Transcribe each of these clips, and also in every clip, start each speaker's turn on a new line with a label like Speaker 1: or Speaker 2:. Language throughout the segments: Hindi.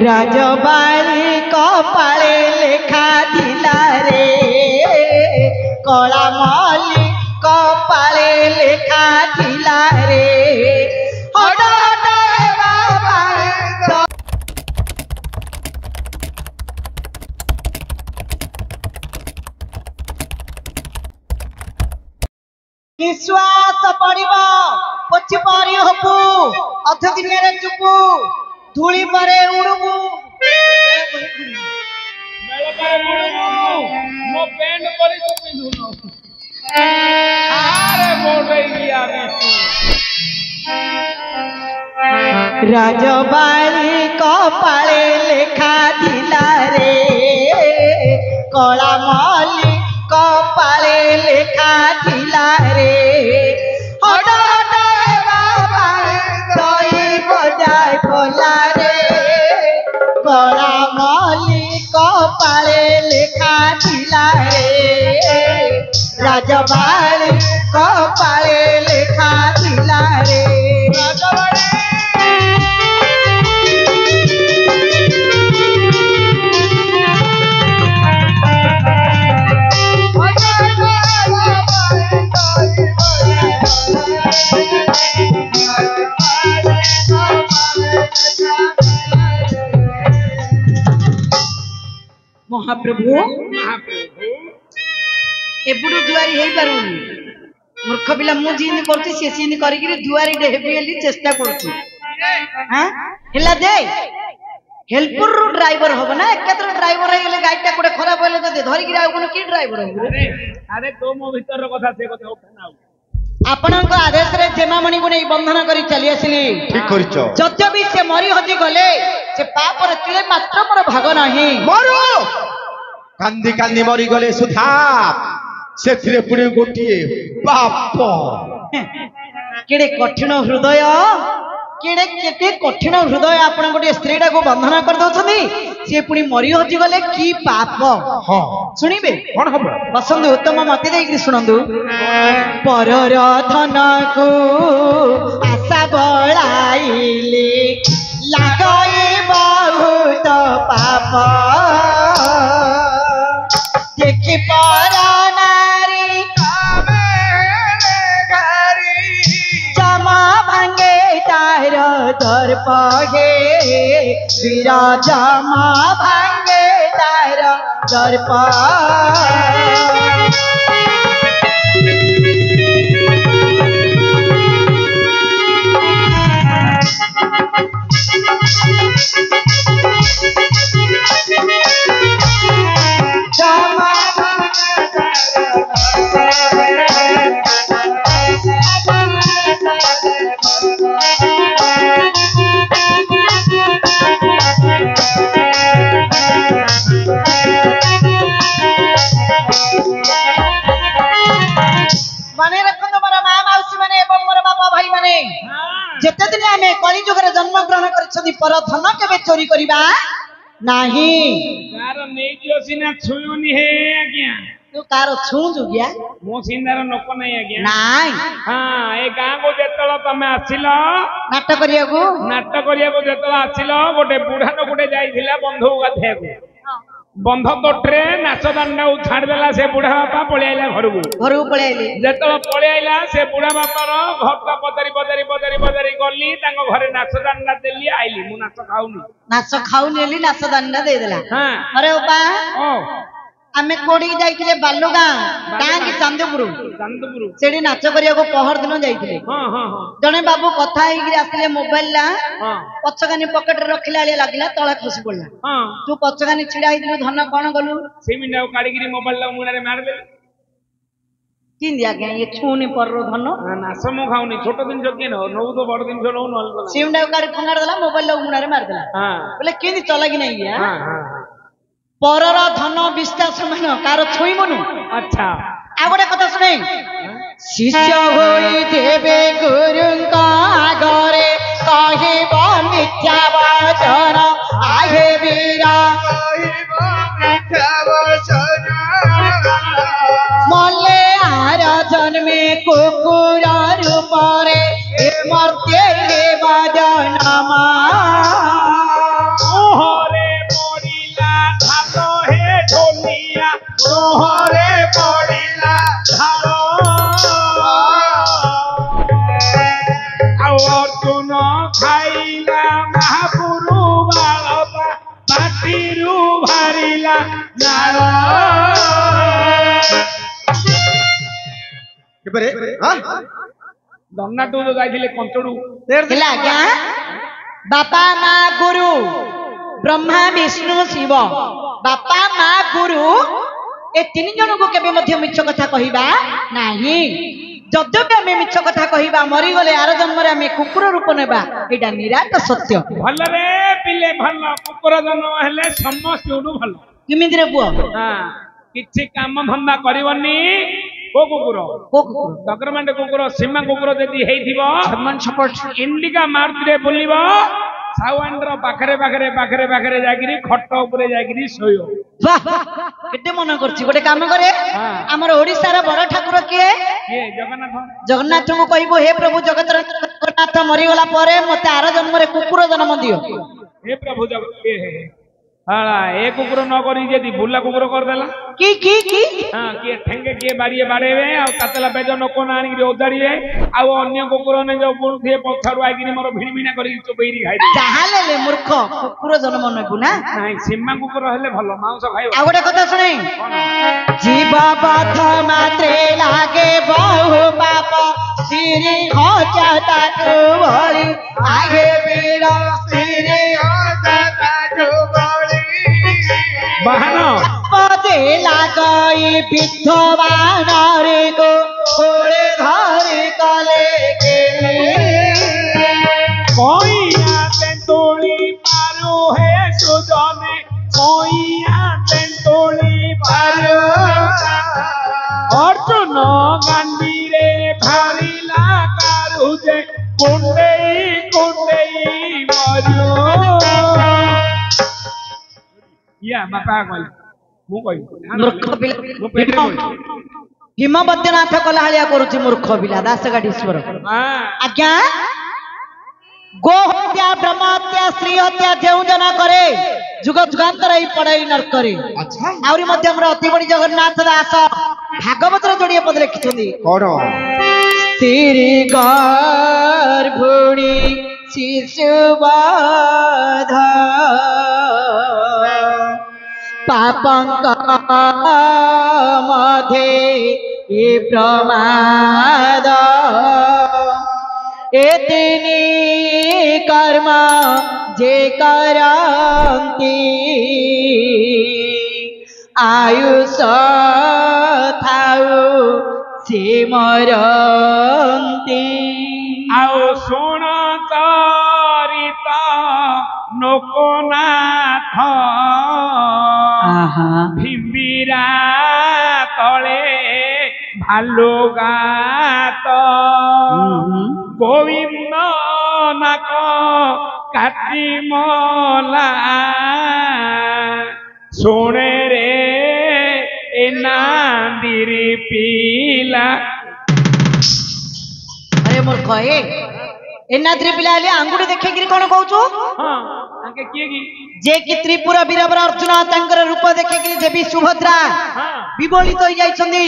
Speaker 1: राजबाड़ी कपाळे लेखा दिला रे कला मली कपाळे लेखा दिला रे निश्वास पड़ब पची पारी हबू अध दिन चुपू धूली परे उड़बू
Speaker 2: मो पेंट परी तो पिंधुनो अरे मोड़े गया
Speaker 1: राजबाड़ी कपाळे लेखा दिला रे कला मली कपाळे लेखा दिला रे बजाय बोला रे कला मली कपाळे लेखा दिला रे राजबाड़ी कपाळे लेखा दिला रे महाप्रभु एपटू दुआरी हो पारुनी मूर्ख पिला मुझे करुँच सी सी करी दुआरी हेबी चेष्टा करा दे हेल्पर रु ड्राइवर हम ना एकात्र ड्राइवर हो गाड़ी गोटे खराब होले तो धरिक आउन कि ड्राइवर
Speaker 2: अरे तो मो भीतर कथा से कथा उठना
Speaker 1: आपणक आदेश रे जेमामणि को नहीं बंधन करी चली आसिली
Speaker 3: ठीक करिचो
Speaker 1: जद्यपि से मरी हजि गले से पापर तिले मात्र मोर भाग नाही
Speaker 3: मरो कांदी कांदी मरी गले सुधा सेथिरे पुणी गोटिए बाप
Speaker 1: केड़े कठिन हृदय केड़े केते कठिन हृदय आपण गोटे स्त्रीटा को बंधन कर दउछथि से पुणी मरी हजि गले की पाप
Speaker 3: हां
Speaker 1: सुनिबे
Speaker 3: कोन हबो
Speaker 1: बसंत उत्तम मते देकि सुनंदु परर धन को आशा बळाइले लागई बहुत पाप देखि पर नारी जमा भांगे तार दर्प हे विराजमा भांगे तार दर्प जेते दिन आमे कली जुग रे जन्म ग्रहण करछथि पर धन केबे चोरी करिबा नाही
Speaker 2: कार नै जो सिना छुयुनी हे आज्ञा
Speaker 1: तू कार छु जुगिया
Speaker 2: मो सिंदार नक नै आज्ञा
Speaker 1: नाही
Speaker 2: हां ए गां को जेतळ तमे आछिलो
Speaker 1: नाटक करिया को
Speaker 2: जेतळ आछिलो गोटे बुढा न गोटे जाईथिला बंधु गाथे को बंध तोटरे नाच दांडा छाड़ देला से बुढ़ा बापा पळि आइला घर को
Speaker 1: पळि आइले
Speaker 2: जेतळ पळि आइला से बुढ़ा बापार घर पदारी गली तांको घरे नाच दांडा देली आइली मु नाच खाउनी
Speaker 1: एली नाच दांडा दे देला
Speaker 2: हां
Speaker 1: अरे ओपा ओ आमे कोडी जाइथिले बालुगा गां की चांदपुर सेडी नाच करिया को पहर दिन जाइथिले
Speaker 2: हां हां
Speaker 1: जने बाबू कथा हिगिरी आसिले मोबाइल ला पछगानी पॉकेट रे रखिला ले लागिला तळे खसी पड़ला
Speaker 2: हां
Speaker 1: तू पछगानी छिड़ा हिदिलु धन कोन गलु
Speaker 2: सेमिंडा काडीगिरी मोबाइल ला मुना रे मार दे
Speaker 1: किन दिया गया ये छूनी पर रो धन
Speaker 2: ना समो खाउनी छोटो दिन जो केन नो तो बड़ दिन जो नो न
Speaker 1: सेमिंडा काडी खंगाड़ देला मोबाइल ला मुना रे मार देला हां बोले किन चला कि नहीं
Speaker 2: हां हां
Speaker 1: परर धन विश्वास मान कार छुईबनु
Speaker 2: अच्छा
Speaker 1: आ गोटे कथा सुनै शिष्य होई देवे गुरुंक आगरे कहिब मिथ्या वचन आहे वीरा मले आर जन्मे कुकुर रूपरे मर्त्य हे वदनमा
Speaker 3: ମୁହଁରେ ପଡ଼ିଲା ଝାଳ
Speaker 2: ଆଉ ଅର୍ଜୁନ ଖାଇଲା ମହାପୁରୁ ବାଳବା ପାଟିରୁ ବାହାରିଲା ନାଳ
Speaker 3: କିପରି
Speaker 2: ଦଣ୍ଡାଟୁ ଯାଇଥିଲେ କଞ୍ଚଡୁ
Speaker 1: ହେଲା ଆଜ୍ଞା ବାପା ମା ଗୁରୁ ବ୍ରହ୍ମା ବିଷ୍ଣୁ ଶିବ ବାପା ମା ଗୁରୁ ଏ ତିନି ଜଣଙ୍କୁ କେବେ ମଧ୍ୟ ମିଛ କଥା କହିବା ନାହିଁ ଯଦ୍ୟପି ଆମେ ମିଛ କଥା କହିବା ମରିଗଲେ ଆର ଜନ୍ମରେ ଆମେ କୁକୁର ରୂପ ନେବା ଏଇଟା ନିରାଟ ସତ୍ୟ
Speaker 2: ଭଲରେ ପିଲେ ଭଲ କୁକୁର ଜନ୍ମ ହେଲେ ସମସ୍ତଠୁ ଭଲ
Speaker 1: କେମିତିରେ ପୁଅ
Speaker 2: କିଛି କାମ ଧନ୍ଦା କରିବନି କୋଉ କୁକୁର
Speaker 1: କୋଉ କୁକୁର
Speaker 2: ଡଗରମାଣ୍ଡ କୁକୁର ସୀମା କୁକୁର ଯଦି ହେଇଥିବ ଇଣ୍ଡିକା ମାରୁତିରେ ବୁଲିବ ସାୱାଣ୍ଡର ପାଖରେ ପାଖରେ ପାଖରେ ପାଖରେ ଯାଇକିରି ଖଟ ଉପରେ ଯାଇକିରି ଶୋଇବ
Speaker 1: ବାଃ କେତେ ମନେ କରୁଛି ଗୋଟେ କାମ କରେ ଆମର ଓଡିଶାର ବଡ ଠାକୁର କିଏ
Speaker 2: କିଏ ଜଗନ୍ନାଥ
Speaker 1: ଜଗନ୍ନାଥଙ୍କୁ କହିବୁ ହେ ପ୍ରଭୁ ଜଗନ୍ନାଥ ମରିଗଲା ପରେ ମତେ ଆର ଜନ୍ମରେ କୁକୁର ଜନ୍ମ ଦିଅ
Speaker 2: हे प्रभु जब हाला ए कुकुर न करी जदी बुला कुकुर कर देला
Speaker 1: की
Speaker 2: हां के ठेंगे के बाड़िए बाड़ेवे आ कातला बेज न कोन आनी के ओदाड़िए आ अन्य कुकुर ने जो बुल थे पथारु आइगिनी मोर भिणमिणा करी चोबेरी खाइ दे
Speaker 1: चाहले ले मूर्ख कुकुर जन्म नेबु ना
Speaker 2: नाही सीमा कुकुर हेले भलो मांस खाइबो
Speaker 1: आ गोटे कथा सुनै जीव पथ मात्रे लागे बहु पाप श्री हो चाता भଳି आगे वीर श्री हो चाता भଳି
Speaker 2: बाहनो
Speaker 1: पदे लागई विधवानारे को कोले धारे काले के
Speaker 2: कोइया तेंतोली पारो है सुजने कोइया तेंतोली पारो अर्जुन गांधी रे भारिला कारुजे कुंडेई कुंडेई मरियो या बापा कहि मु कहि
Speaker 1: मूर्ख पिला हिम बद्यनाथ कलाहालिया करूची मूर्ख पिला दासगाडीश्वर आज्ञा गो हत्या ब्रह्म हत्या स्त्री हत्या जेउ जना करे जुग जुगांतर ई पड़ाई नरकरे
Speaker 3: अच्छा
Speaker 1: आउरी मध्य हमर अति बड़ी जगन्नाथ दास भागवतर जोड़िए पद लिखिछथि
Speaker 3: कोन
Speaker 1: स्त्री गर्भुणी शिशुबाध पापंक मधे ए प्रमाद एतिनी कर्म जे करंती आयुष थाउ से मरंती
Speaker 2: आओ सुन चरिता नोकनाथ भिम्बिरा तले भालु गात गोविंद नाक काटी मला सुने रे ए नांदिरी पीला
Speaker 1: अरे मूर्ख ए नाद्री पिला आंगुठी देखिकी कौन कहू
Speaker 2: हाँ आंके किए की
Speaker 1: जे कि त्रिपुर वीरवर अर्जुन तांकर रूप देखिकी देवी सुभद्रा विबलित हो जाइछन्दी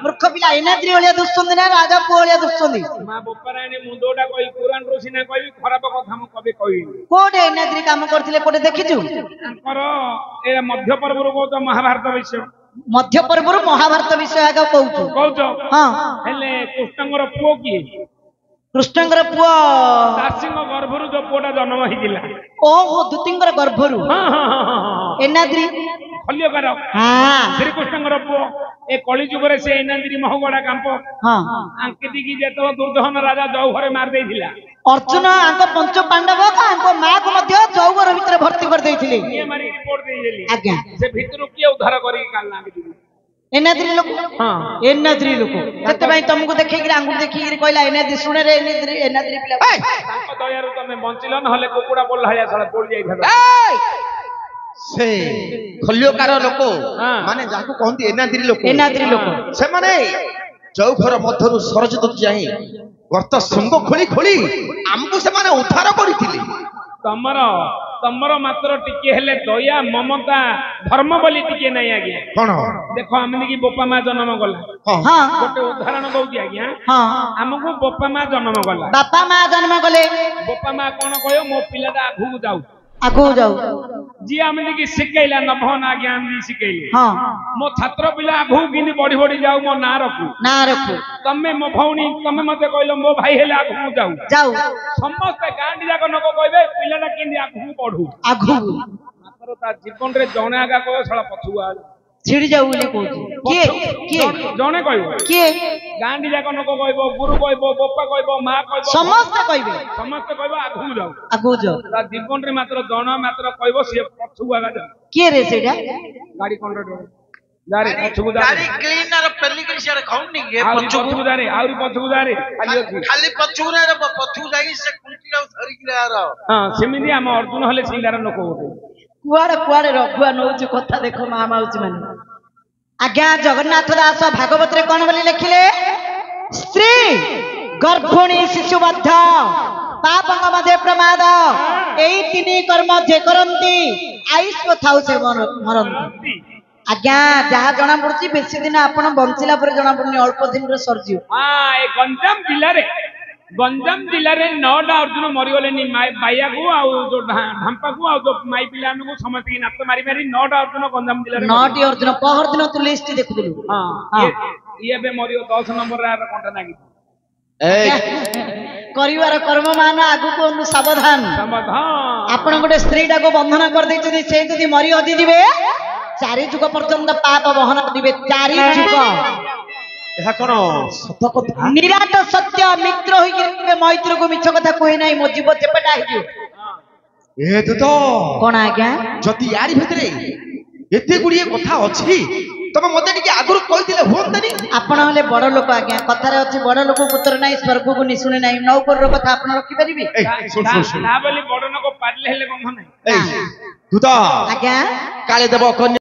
Speaker 1: मूर्ख पिला ए नाद्री ओलिया दुसुंदी ना राजा पुओलिया दुसुंदी
Speaker 2: मां बोपराने मुंडोडा कहि पुराण ऋषिना कहि खराब कथा म कबे कहि
Speaker 1: कोडे ए नाद्री काम करथिले कोडे देखिछु
Speaker 2: आंकर ए मध्य पर्वरु को तो महाभारत विषय
Speaker 1: मध्य पर्वरु महाभारत विषय आगा कहू हां
Speaker 2: हेले कृष्णंगर पुओ की
Speaker 1: कृष्णंकर पुओ
Speaker 2: दासींग गर्भरु जो पुओटा जन्म हिदिला
Speaker 1: ओहो दुतिंगर गर्भरु
Speaker 2: हां हां हां
Speaker 1: ए नाद्री
Speaker 2: खल्यकर
Speaker 1: हां
Speaker 2: श्री कृष्णंगर पुओ ए कली जुगरे से ए नाद्री महगडा कांप
Speaker 1: हां
Speaker 2: आंकेती की जेतो दुर्योधन राजा जौ घरे मार देइथिला
Speaker 1: अर्जुन आंको पंच पांडव का आंको मां को मध्य जौगर भीतर भर्ती कर देइथिले
Speaker 2: ये मारी रिपोर्ट देइ देली
Speaker 1: आज्ञा
Speaker 2: से भितरु के उद्धार करी काल लागे दिली
Speaker 1: एनाद्री लोक
Speaker 2: हां
Speaker 1: एनाद्री लोक जते भाई तुमको देखि कि आंगुर देखि कि कहला एनाद्री सुने रे एनाद्री पिला
Speaker 2: ताको दयारु तमे बंचिल न हले कुकुडा बोल हालिया साला पड़ जाई थाबे
Speaker 3: से खल्योकार लोक माने जाको कहंती एनाद्री लोक से माने चौघर मध्यरु सरजदत्त जाई वर्त संग खोली खोली हमको से माने उद्धार करिथिले
Speaker 2: तमर ତମର ମାତ୍ର ଟିକେ ହେଲେ ଦୟା ମମତା ଧର୍ମ ବୋଲି ଟିକେ ନାହିଁ ଆଜ୍ଞା।
Speaker 3: କଣ
Speaker 2: ଦେଖ ଏମିତି ବୋପା ମା ଜନ୍ମ କଲା,
Speaker 1: ହଁ
Speaker 2: ଗୋଟେ ଉଦାହରଣ ଦଉଛି ଆଜ୍ଞା।
Speaker 1: ହଁ
Speaker 2: ଆମକୁ ବୋପା ମା ଜନ୍ମ କଲା,
Speaker 1: ବାପା ମା ଜନ୍ମ କଲେ,
Speaker 2: ବୋପା ମା କଣ କହିବ ମୋ ପିଲାଟା ଆଗକୁ ଯାଉ,
Speaker 1: ଆଗକୁ ଯାଉ,
Speaker 2: ଯିଏ ଏମିତି ଶିଖେଇଲା ନଭନ ଆଜ୍ଞା ଏମିତି ଶିଖେଇଲେ
Speaker 1: ହଁ
Speaker 2: ମୋ ଛାତ୍ର ପିଲା ଆଗକୁ କେମିତି ବଢି ବଢି ଯାଉ ମୋ ନାଁ ରଖୁ,
Speaker 1: ନା ରଖୁ,
Speaker 2: ତମେ ମୋ ଭଉଣୀ ତମେ ମତେ କହିଲ ମୋ ଭାଇ ହେଲେ ଆଗକୁ ଯାଉ,
Speaker 1: ଯାଉ
Speaker 2: ସମସ୍ତେ ଗାଁଟି ଯାକ ଲୋକ କହିବେ ପିଲାଟା କେମିତି ଆଗକୁ ବଢୁ,
Speaker 1: ଆଗକୁ
Speaker 2: ମାତ୍ର ତା ଜୀବନରେ ଜଣେ ଆଗା କହିବ ଶଳା ପଛକୁ ଆ
Speaker 1: ଛିଡି ଯାଉ ବୋଲି କହୁଛି। କିଏ କିଏ
Speaker 2: ଜଣେ କହିବ,
Speaker 1: କିଏ
Speaker 2: ଗାଁଟି ଯାକ ଲୋକ କହିବ, ଗୁରୁ କହିବ, ବୋପା କହିବ, ମା କହିବ,
Speaker 1: ସମସ୍ତେ କହିବେ
Speaker 2: ସମସ୍ତେ କହିବ ଆଗକୁ ଯାଉ,
Speaker 1: ଆଗକୁ ଯାଉ।
Speaker 2: ତା ଜୀବନରେ ମାତ୍ର ଜଣ ମାତ୍ର କହିବ ସିଏ ପଛକୁ ଆଗା ଯାଉ।
Speaker 1: କିଏ ରେ ସେଇଟା?
Speaker 2: ଗାଡି କଣ୍ଡକ୍ଟର ଯାରେ ପଛକୁ ଯା,
Speaker 3: ଗାଡି କ୍ଲିନର ପେଲିକିରି ସିଆଡେ ଖାଉନି କି
Speaker 2: ଆହୁରି ପଛକୁ ଯାରେ, ଆହୁରି ପଛକୁ ଯାରେ,
Speaker 3: ଖାଲି ପଛକୁ ନା ପଛକୁ ଯାଇକି ସେ କୁଣ୍ଟି ଆଉ ଧରିକିରି ଆର
Speaker 2: ହଁ ସେମିତି ଆମ ଅର୍ଜୁନ ହେଲେ ସିଙ୍ଗାର ଲୋକ ଗୋଟେ।
Speaker 1: କୁଆଡେ କୁଆଡେ ରଘୁଆ ନଉଛି କଥା ଦେଖ ମା ମାଉସୀ ମାନେ। ଆଜ୍ଞା ଜଗନ୍ନାଥ ଦାସ ଭାଗବତରେ କଣ ବୋଲି ଲେଖିଲେ? ସ୍ତ୍ରୀ ଗର୍ଭୁଣୀ ଶିଶୁ ବଦ୍ଧ ପାପଙ୍କ ମଧ୍ୟରେ ପ୍ରମାଦ, ଏଇ ତିନି କର୍ମ ଯେ କରନ୍ତି ଆୟୁଷ ଥାଉ ସେ ମରନ୍ତି। ଆଜ୍ଞା ଯାହା ଜଣା ପଡୁଛି ବେଶୀ ଦିନ ଆପଣ ବଞ୍ଚିଲା ପରେ ଜଣା ପଡୁନି, ଅଳ୍ପ ଦିନରେ ସରିଯିବ।
Speaker 2: ହଁ ଏ ଗଞ୍ଜାମ ଜିଲ୍ଲାରେ 9ଟା ଅର୍ଜୁନ ମରିଗଲେନି, ବାଇଆକୁ ଆଉ ଯୋଉ ଢାମ୍ପାକୁ ଆଉ ଯୋଉ ମାଇ ପିଲାମାନଙ୍କୁ ସମସ୍ତଙ୍କୁ ନାତ ମାରି ମାରି 9ଟା ଅର୍ଜୁନ ଗଞ୍ଜାମ ଜିଲ୍ଲାରେ
Speaker 1: 9ଟି ଅର୍ଜୁନ। ପହର ଦିନ ତୁ ଲିଷ୍ଟ ଦେଖୁଥିଲୁ।
Speaker 2: ହଁ ଇଏ ଏବେ ମରିବ 10 ନମ୍ବରରେ କଣ୍ଟା ନାଗି
Speaker 1: କରିବାର କର୍ମ ମାନ ଆଗକୁ ସାବଧାନ। ଆପଣ ଗୋଟେ ସ୍ତ୍ରୀଟାକୁ ବନ୍ଧନ କରିଦେଇଛନ୍ତି, ସେ ଯଦି ମରି ହଜିଯିବେ 4 ଯୁଗ ପର୍ଯ୍ୟନ୍ତ ପାପ ବହନ କରିବେ। 4 ଯୁଗ।
Speaker 3: ଏହା କଣ ସତ କଥା?
Speaker 1: ନିରାଟ ସତ୍ୟ। ମିତ୍ର ହୋଇକି ମୈତ୍ରକୁ ମିଛ କଥା କୁହେ ନାହିଁ, ମୋ ଜୀବ ଚେପେଟା ହେଇଯିବ।
Speaker 3: ଏ ତ
Speaker 1: କଣ ଆଜ୍ଞା?
Speaker 3: ଯଦି ୟାରି ଭିତରେ ଏତେ ଗୁଡିଏ କଥା ଅଛି ତମେ ମତେ ଟିକେ ଆଗରୁ କହିଥିଲେ ହୁଅନ୍ତାନି?
Speaker 1: ଆପଣ ହେଲେ ବଡ ଲୋକ ଆଜ୍ଞା, କଥାରେ ଅଛି ବଡ ଲୋକ ପୁତ୍ର ନାହିଁ ସ୍ୱର୍ଗକୁ ନିଶୁଣେ ନାହିଁ। ନୌକରର କଥା ଆପଣ ରଖିପାରିବେ?
Speaker 2: ତା ବୋଲି ବଡ ଲୋକ ପାରିଲେ ହେଲେ ବନ୍ଧ ନାହିଁ।
Speaker 3: ତୁ ତ
Speaker 1: ଆଜ୍ଞା
Speaker 3: କାଳେ ଦେବ କନ୍ୟା